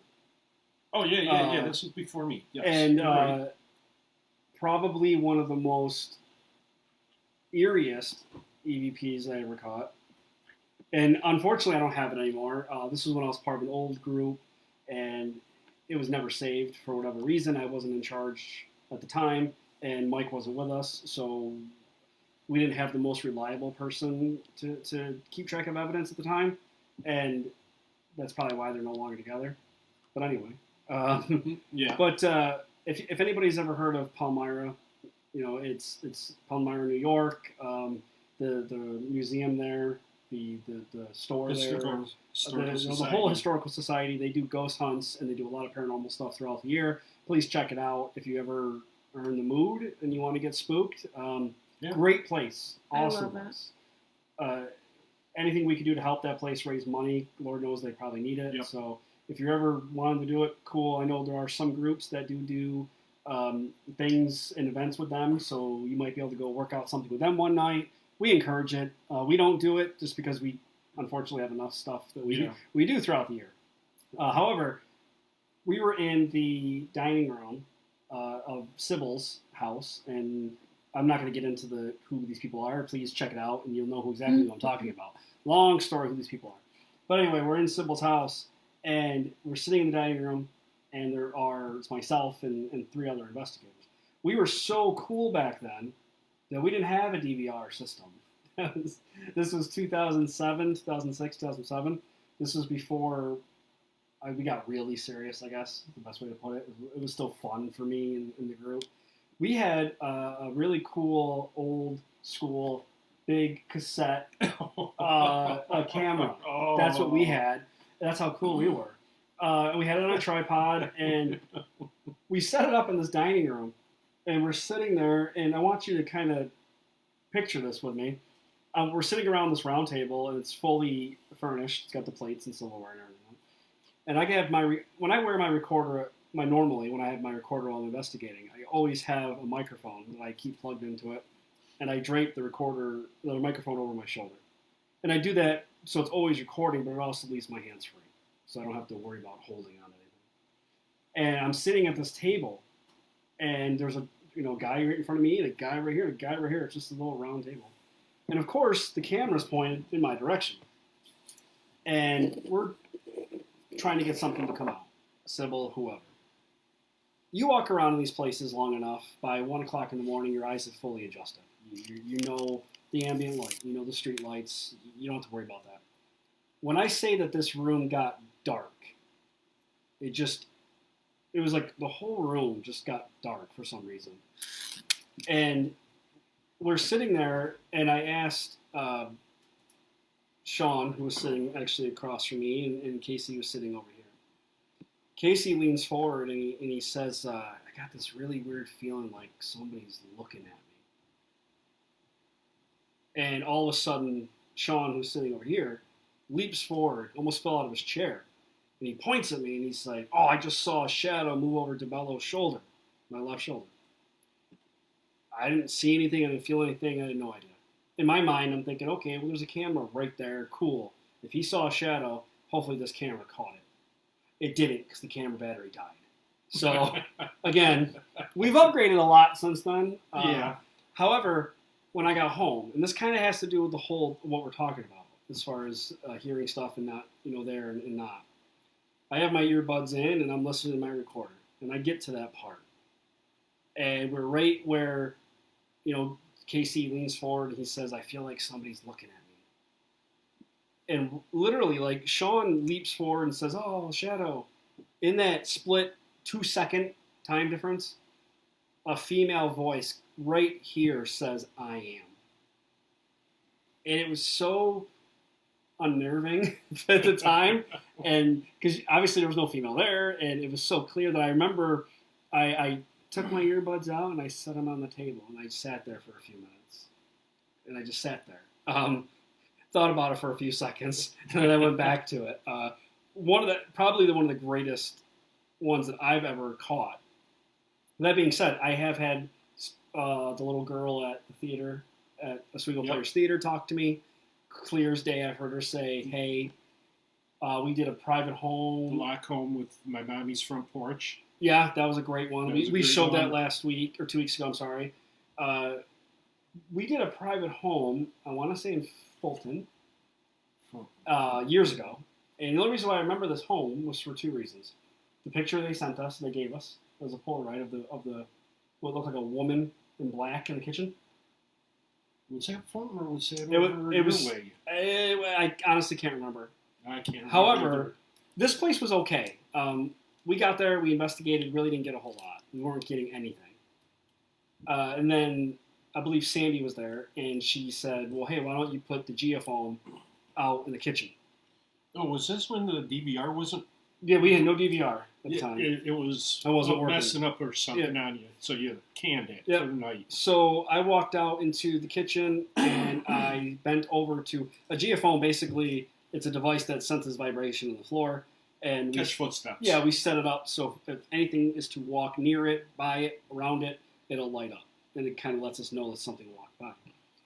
Oh, yeah. This was before me. Yes. And right. Probably one of the most eeriest EVPs I ever caught. And unfortunately, I don't have it anymore. This was when I was part of an old group, and it was never saved for whatever reason. I wasn't in charge at the time, and Mike wasn't with us, so we didn't have the most reliable person to keep track of evidence at the time, and that's probably why they're no longer together. But anyway, yeah. But if anybody's ever heard of Palmyra, it's Palmyra, New York. The museum there, the store there, the whole historical society. They do ghost hunts and they do a lot of paranormal stuff throughout the year. Please check it out if you ever are in the mood and you want to get spooked. Great place, awesome place. Anything we could do to help that place raise money, Lord knows they probably need it. Yep. So if you're ever wanting to do it, cool. I know there are some groups that do things and events with them, so you might be able to go work out something with them one night. We encourage it. We don't do it just because we unfortunately have enough stuff that we do throughout the year. However, we were in the dining room of Sybil's house, and I'm not going to get into who these people are. Please check it out, and you'll know exactly who I'm talking about. Long story who these people are. But anyway, we're in Sybil's house, and we're sitting in the dining room, and it's myself and 3 other investigators. We were so cool back then that we didn't have a DVR system. This was 2007, 2006, 2007. This was before we got really serious, I guess, the best way to put it. It was still fun for me and the group. We had a really cool old school big cassette a camera. That's what we had. That's how cool we were. We had it on a tripod, and we set it up in this dining room, and we're sitting there, and I want you to kind of picture this with me. We're sitting around this round table, and it's fully furnished. It's got the plates and silverware and everything. And I have when I wear my recorder, normally when I have my recorder while I'm investigating, I always have a microphone that I keep plugged into it, and I drape the microphone over my shoulder. And I do that so it's always recording, but it also leaves my hands free, so I don't have to worry about holding on anything. And I'm sitting at this table, and there's a guy right in front of me, and a guy right here, and a guy right here. It's just a little round table. And of course, the camera's pointed in my direction. And we're trying to get something to come out. Sybil, whoever. You walk around in these places long enough, by 1 o'clock in the morning, your eyes have fully adjusted. You know the ambient light, you know the street lights, you don't have to worry about that. When I say that this room got dark, it was like the whole room just got dark for some reason. And we're sitting there, and I asked Sean, who was sitting actually across from me, and Casey was sitting over here. Casey leans forward, and he says, I got this really weird feeling like somebody's looking at me. And all of a sudden, Sean, who's sitting over here, leaps forward, almost fell out of his chair. And he points at me, and he's like, oh, I just saw a shadow move over to Bello's shoulder, my left shoulder. I didn't see anything, I didn't feel anything, I had no idea. In my mind, I'm thinking, okay, well, there's a camera right there, cool. If he saw a shadow, hopefully this camera caught it. It didn't, because the camera battery died. So, again, we've upgraded a lot since then. Yeah. However, when I got home, and this kind of has to do with the whole, what we're talking about, as far as hearing stuff and not, there and not. I have my earbuds in, and I'm listening to my recorder, and I get to that part. And we're right where, Casey leans forward, and he says, I feel like somebody's looking at me. And literally, like, Sean leaps forward and says, oh, shadow. In that split 2-second time difference, a female voice right here says, I am. And it was so unnerving at the time, and because obviously there was no female there, and it was so clear that I remember I took my earbuds out and I set them on the table, and I sat there for a few minutes, and I just sat there, thought about it for a few seconds, and then I went back to it. Probably one of the greatest ones that I've ever caught. That being said, I have had the little girl at the theater, at Oswego Players Theater, talk to me. Clear as day, I've heard her say, hey, we did a private home. Lock home with my mommy's front porch. Yeah, that was a great one. We showed that last week, or 2 weeks ago, I'm sorry. We did a private home, I want to say in Fulton, years ago. And the only reason why I remember this home was for 2 reasons. The picture they sent us, they gave us, was a Polaroid of the what looked like a woman in black in the kitchen. Was that Fulton, or was that it was way? I honestly can't remember. I can't remember. However, this place was okay. We got there, we investigated, really didn't get a whole lot. We weren't getting anything. And then I believe Sandy was there, and she said, well, hey, why don't you put the geofoam out in the kitchen? Oh, was this when the DVR wasn't? Yeah, we had no DVR at the time. It was wasn't messing up or something on you, so you canned it for the night. So I walked out into the kitchen, and I bent over to a geophone. Basically, it's a device that senses vibration on the floor. And catch footsteps. Yeah, we set it up so if anything is to walk near it, by it, around it, it'll light up. And it kind of lets us know that something walked by.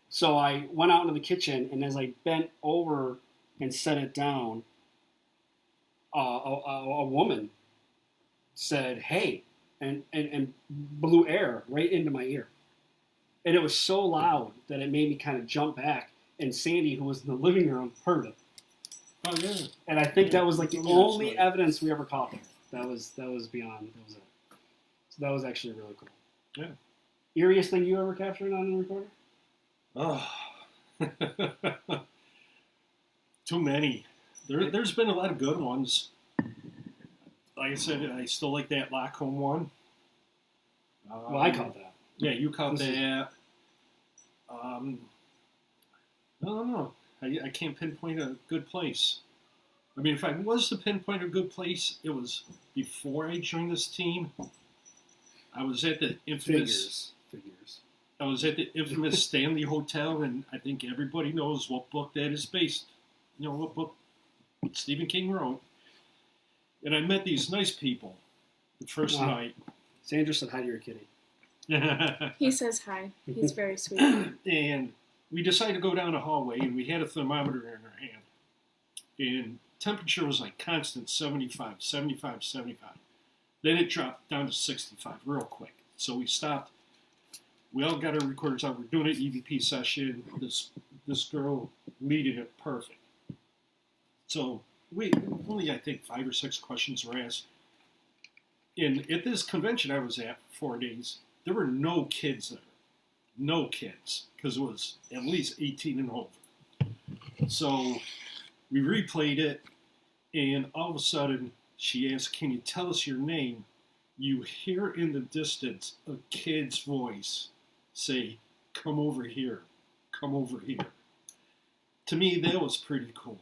So I went out into the kitchen, and as I bent over and set it down, a woman said, hey, and blew air right into my ear. And it was so loud that it made me kind of jump back. And Sandy, who was in the living room, heard it. Oh, yeah. And I think that was like the only evidence we ever caught there. That was beyond, that was it. So that was actually really cool. Yeah. Eeriest thing you ever captured on the recorder? Oh. Too many. There's been a lot of good ones. Like I said, I still like that lock home one. Well, I caught that. Yeah, you caught This is- that. I don't know. I can't pinpoint a good place. I mean, if I was to pinpoint a good place, it was before I joined this team. I was at the infamous. Figures. I was at the infamous Stanley Hotel, and I think everybody knows what book that is based. You know what book Stephen King wrote. And I met these nice people the first night. Sandra said hi to your kitty. He says hi. He's very sweet. And we decided to go down a hallway, and we had a thermometer in our hand. And temperature was like constant 75, 75, 75. Then it dropped down to 65 real quick. So we stopped. We all got our recorders out. We're doing an EVP session. This girl leading it perfect. So we only, I think, 5 or 6 questions were asked. And at this convention I was at for 4 days, there were no kids there. No kids. Because it was at least 18 and over. So we replayed it, and all of a sudden she asked, "Can you tell us your name?" You hear in the distance a kid's voice say, "Come over here. Come over here." To me, that was pretty cool.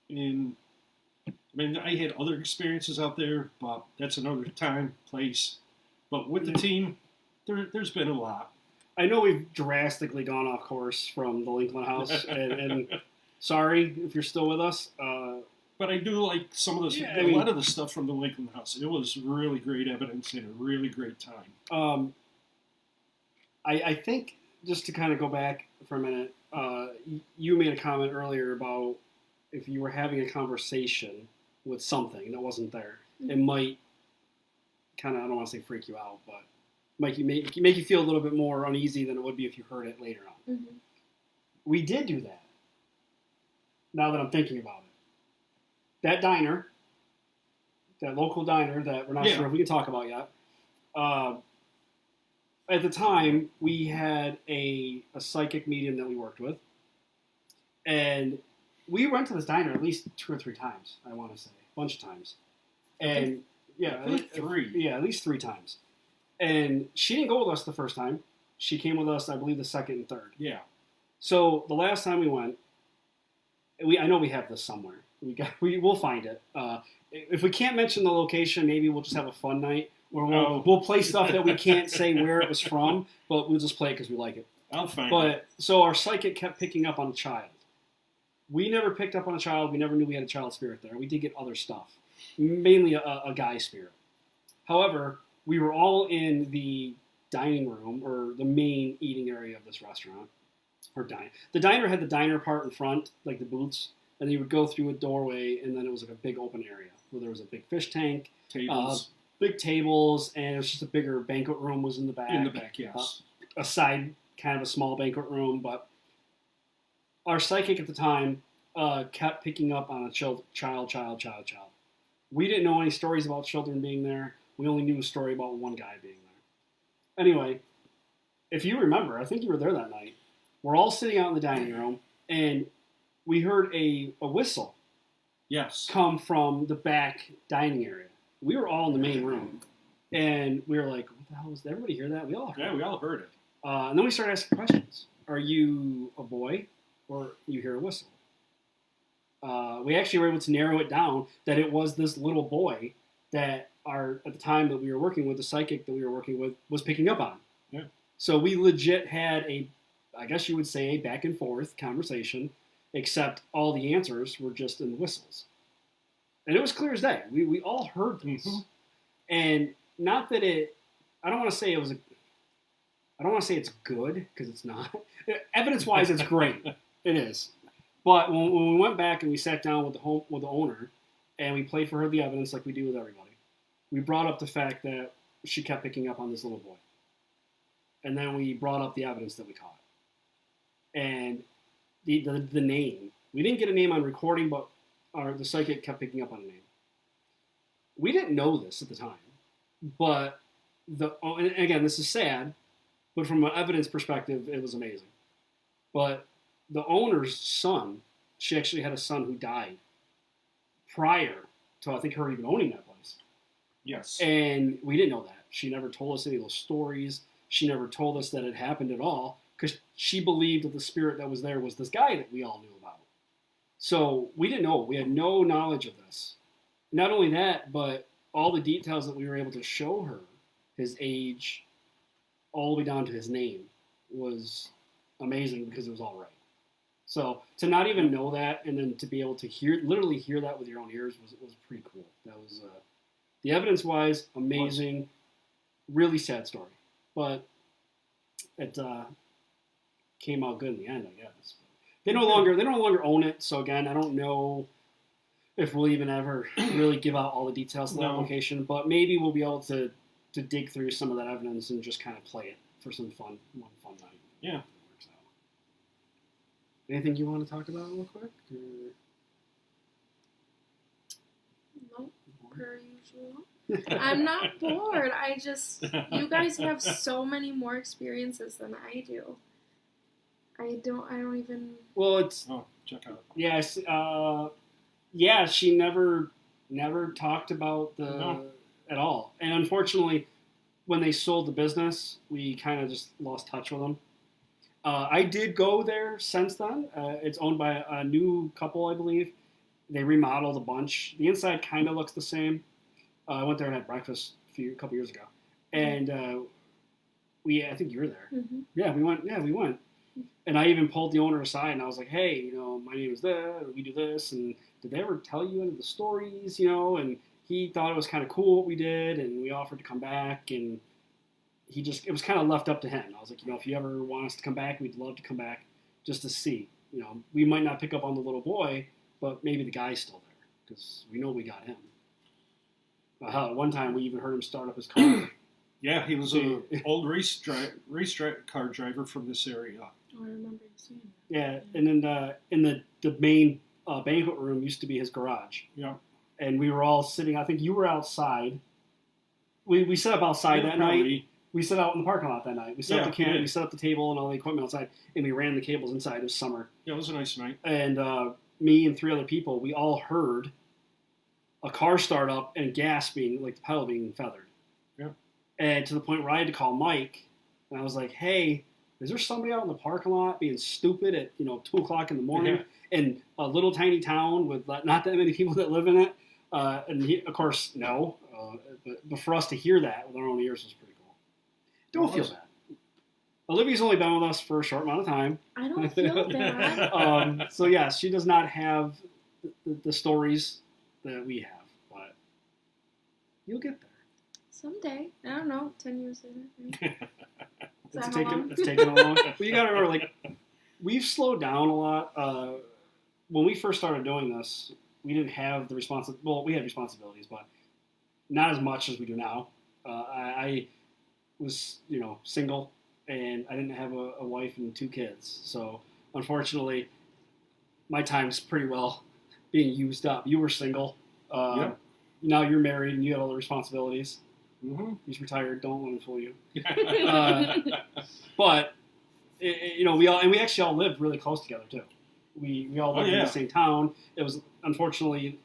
And I mean, I had other experiences out there, but that's another time, place. But with the team, there's been a lot. I know we've drastically gone off course from the Lincklaen house, and sorry if you're still with us. But I do like some of the a lot of the stuff from the Lincklaen house. It was really great evidence and a really great time. I think, just to kind of go back for a minute, you made a comment earlier about if you were having a conversation with something that wasn't there, it might kind of, I don't want to say freak you out, but make you feel a little bit more uneasy than it would be if you heard it later on. Mm-hmm. We did do that, now that I'm thinking about it. That diner, that local diner that we're not sure if we can talk about yet, at the time, we had a psychic medium that we worked with, and we went to this diner at least 2 or 3 times, I want to say, a bunch of times. And, at least 3 times. And she didn't go with us the first time. She came with us, I believe, the second and third. Yeah. So the last time we went, I know we have this somewhere. We'll find it. If we can't mention the location, maybe we'll just have a fun night where we'll play stuff that we can't say where it was from, but we'll just play it because we like it. I'll find it. But so our psychic kept picking up on a child. We never picked up on a child. We never knew we had a child spirit there. We did get other stuff, mainly a guy spirit. However, we were all in the dining room or the main eating area of this restaurant. Or diner. The diner had the diner part in front, like the booths, and then you would go through a doorway, and then it was like a big open area where there was a big fish tank, big tables, and it was just a bigger banquet room was in the back. In the back, yes. A side, kind of a small banquet room, but our psychic at the time kept picking up on a child. We didn't know any stories about children being there. We only knew a story about one guy being there. Anyway, if you remember, I think you were there that night. We're all sitting out in the dining room, and we heard a whistle come from the back dining area. We were all in the main room, and we were like, what the hell was that? Everybody hear that? We all heard it. Yeah, we all heard it. And then we started asking questions. Are you a boy, or you hear a whistle? We actually were able to narrow it down that it was this little boy that at the time that we were working with, the psychic that we were working with, was picking up on. Yeah. So we legit had I guess you would say, a back and forth conversation, except all the answers were just in the whistles. And it was clear as day. We all heard this. Mm-hmm. And not that I don't want to say it's good, because it's not. Evidence-wise, it's great. It is. But when we went back and we sat down with the owner, and we played for her the evidence like we do with everybody, we brought up the fact that she kept picking up on this little boy. And then we brought up the evidence that we caught. And the name. We didn't get a name on recording, but the psychic kept picking up on a name. We didn't know this at the time. But, and again, this is sad, but from an evidence perspective, it was amazing. But the owner's son, she actually had a son who died prior to, I think, her even owning that place. Yes. And we didn't know that. She never told us any of those stories. she never told us that it happened at all because she believed that the spirit that was there was this guy that we all knew about. So we didn't know. We had no knowledge of this. Not only that, but all the details that we were able to show her, his age, all the way down to his name, was amazing because it was all right. So to not even know that and then to be able to literally hear that with your own ears was pretty cool. That was, the evidence-wise, amazing, really sad story. But it came out good in the end, I guess. They no longer own it, so again, I don't know if we'll even ever really give out all the details of the application, but maybe we'll be able to dig through some of that evidence and just kind of play it for some fun night. Yeah. Anything you want to talk about real quick? Nope, per usual. I'm not bored. You guys have so many more experiences than I do. I don't even. Well, it's. Oh, check out. Yes. Yeah, she never talked about at all. And unfortunately, when they sold the business, we kind of just lost touch with them. I did go there since then. It's owned by a new couple, I believe. They remodeled a bunch. The inside kind of looks the same. I went there and had breakfast a couple years ago, and I think you were there. Mm-hmm. Yeah, we went. And I even pulled the owner aside, and I was like, "Hey, my name is that. We do this, and did they ever tell you any of the stories? And he thought it was kind of cool what we did, and we offered to come back, and it was kind of left up to him. I was like, if you ever want us to come back, we'd love to come back just to see. We might not pick up on the little boy, but maybe the guy's still there because we know we got him. Hell, at one time we even heard him start up his car. Yeah, he was an old race car driver from this area. Oh, I remember you saying that. Yeah, and then in the main banquet room used to be his garage. Yeah. And we were all sitting, I think you were outside. We set up outside that night. We set out in the parking lot that night. We set up the camp, we set up the table and all the equipment outside, and we ran the cables inside. It was summer. Yeah, it was a nice night. And me and 3 other people, we all heard a car start up and gas being, like the pedal being feathered. Yeah. And to the point where I had to call Mike, and I was like, hey, is there somebody out in the parking lot being stupid at 2 o'clock in the morning in a little tiny town with not that many people that live in it? And he, of course, no. But for us to hear that with our own ears was pretty cool. Don't feel bad. Olivia's only been with us for a short amount of time. I don't feel bad. So yes, she does not have the stories that we have, but you'll get there. Someday. I don't know, 10 years later. It's taken a long time. But you got to remember, we've slowed down a lot. When we first started doing this, we didn't have the responsibility. Well, we had responsibilities, but not as much as we do now. I was, single, and I didn't have a wife and 2 kids. So, unfortunately, my time's pretty well being used up. You were single. Yeah. Now you're married, and you have all the responsibilities. Mm-hmm. He's retired. Don't let him fool you. But we actually all lived really close together too. We all lived in the same town. It was unfortunately,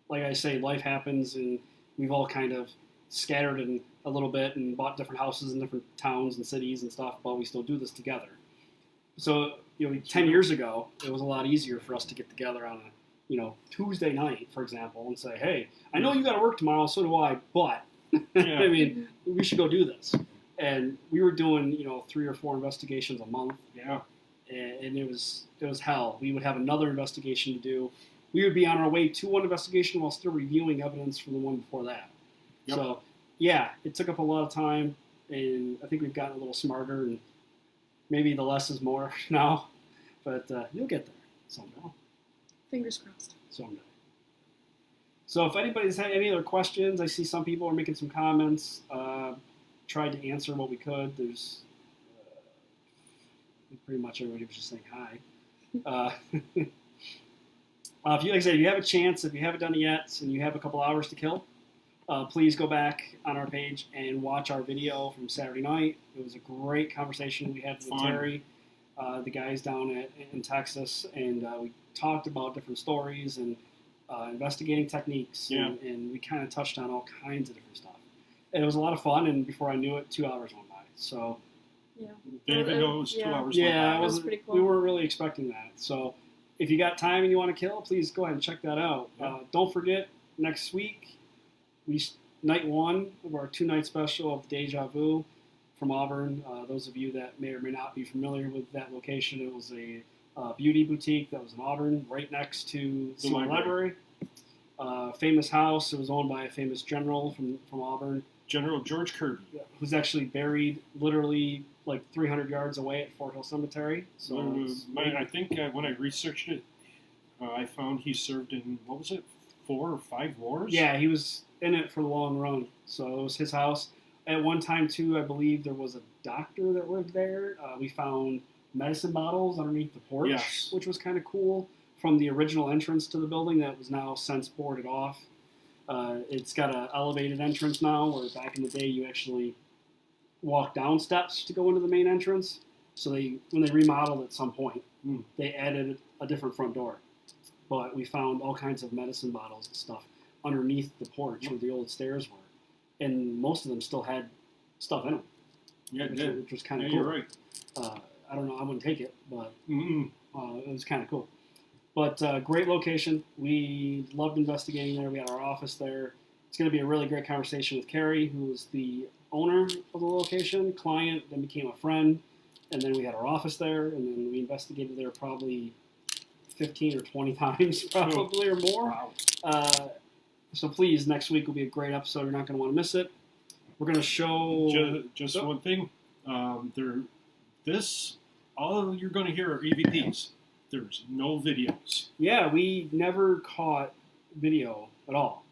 like I say, life happens, and we've all kind of scattered in a little bit and bought different houses in different towns and cities and stuff. But we still do this together. So 10 years ago, it was a lot easier for us to get together on a Tuesday night, for example, and say, hey, I know you got to work tomorrow, so do I, but. Yeah. I mean, we should go do this. And we were doing, 3 or 4 investigations a month. Yeah. And it was hell. We would have another investigation to do. We would be on our way to one investigation while still reviewing evidence from the one before that. Yep. So, yeah, it took up a lot of time, and I think we've gotten a little smarter, and maybe the less is more now. But you'll get there someday. Fingers crossed. Someday. So if anybody's had any other questions, I see some people are making some comments. Tried to answer what we could. There's pretty much everybody was just saying hi. If you have a chance, if you haven't done it yet, and you have a couple hours to kill, please go back on our page and watch our video from Saturday night. It was a great conversation we had with Terry, the guys down in Texas, and we talked about different stories and investigating techniques, and we kind of touched on all kinds of different stuff. And it was a lot of fun, and before I knew it, 2 hours went by. So Yeah. Didn't even know it was 2 Yeah. hours. Yeah, That was pretty cool. we weren't really expecting that. So if you got time and you want to kill, please go ahead and check that out. Yeah. Don't forget, next week, night 1 of our 2-night special of Deja Vu from Auburn. Those of you that may or may not be familiar with that location, it was a beauty boutique that was in Auburn, right next to the library. Famous house. It was owned by a famous general from Auburn. General George Kirby. Who's actually buried literally like 300 yards away at Fort Hill Cemetery. So I think when I researched it, I found he served in, 4 or 5 wars? Yeah, he was in it for the long run. So it was his house. At one time, too, I believe there was a doctor that lived there. We found medicine bottles underneath the porch, Yes. which was kind of cool, from the original entrance to the building that was now since boarded off. It's got an elevated entrance now, where back in the day you actually walk down steps to go into the main entrance. So when they remodeled at some point, they added a different front door. But we found all kinds of medicine bottles and stuff underneath the porch where the old stairs were. And most of them still had stuff in them. Yeah, it did. Which was kind of Yeah, cool. you're right. I don't know, I wouldn't take it, but it was kind of cool. But great location. We loved investigating there. We had our office there. It's going to be a really great conversation with Carrie, who was the owner of the location, client, then became a friend. And then we had our office there, and then we investigated there probably 15 or 20 times, probably, or more. Wow. So please, next week will be a great episode. You're not going to want to miss it. We're going to show... Just one thing. All you're going to hear are EVPs. There's no videos. Yeah, we never caught video at all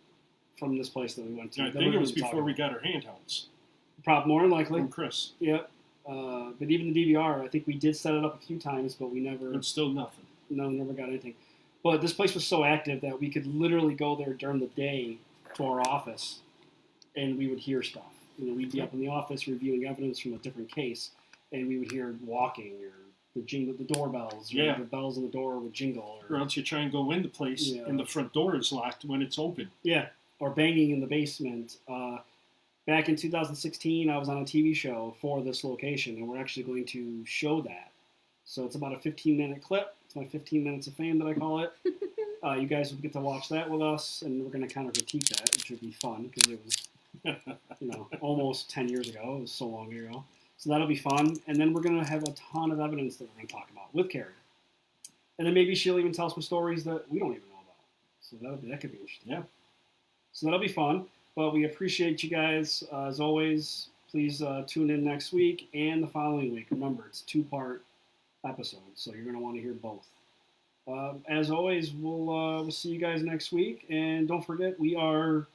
from this place that we went to. I think it was before we got our handhelds. Probably more than likely. From Chris. Yep. But even the DVR, I think we did set it up a few times, but we never... But still nothing. No, never got anything. But this place was so active that we could literally go there during the day to our office, and we would hear stuff. We'd be up in the office reviewing evidence from a different case, and we would hear walking or the doorbells, or the bells on the door would jingle. Or else you try and go in the place, and the front door is locked when it's open. Yeah, or banging in the basement. Back in 2016, I was on a TV show for this location, and we're actually going to show that. So it's about a 15-minute clip. It's my 15 minutes of fame that I call it. You guys will get to watch that with us, and we're going to kind of critique that, which would be fun, because it was almost 10 years ago. It was so long ago. So that'll be fun. And then we're going to have a ton of evidence that we're going to talk about with Carrie. And then maybe she'll even tell some stories that we don't even know about. So that could be interesting. Yeah. So that'll be fun. But we appreciate you guys. As always, please tune in next week and the following week. Remember, it's a 2-part episode, so you're going to want to hear both. As always, we'll see you guys next week. And don't forget, we are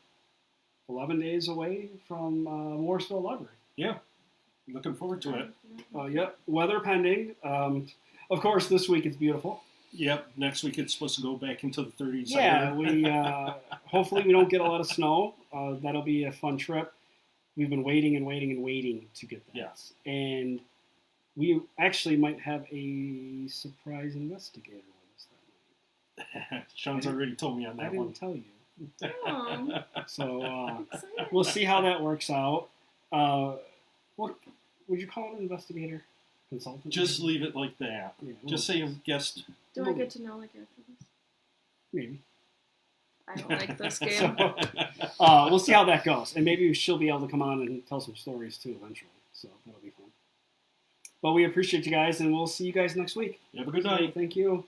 11 days away from Morrisville Library. Yeah. Looking forward to it. Yep. Weather pending. Of course, this week it's beautiful. Yep. Next week it's supposed to go back into the 30s. Yeah. We hopefully we don't get a lot of snow. That'll be a fun trip. We've been waiting and waiting and waiting to get that. Yes. And we actually might have a surprise investigator with us that night. Sean's already told me on that one. I didn't tell you. So we'll see how that works out. What would you call it, an investigator? Consultant? Just leave it like that. Yeah, just say a guest. Do I get to know after this? Maybe. I don't like this game. We'll see how that goes. And maybe she'll be able to come on and tell some stories too eventually. So that'll be fun. But we appreciate you guys, and we'll see you guys next week. Have a good night. Thank you.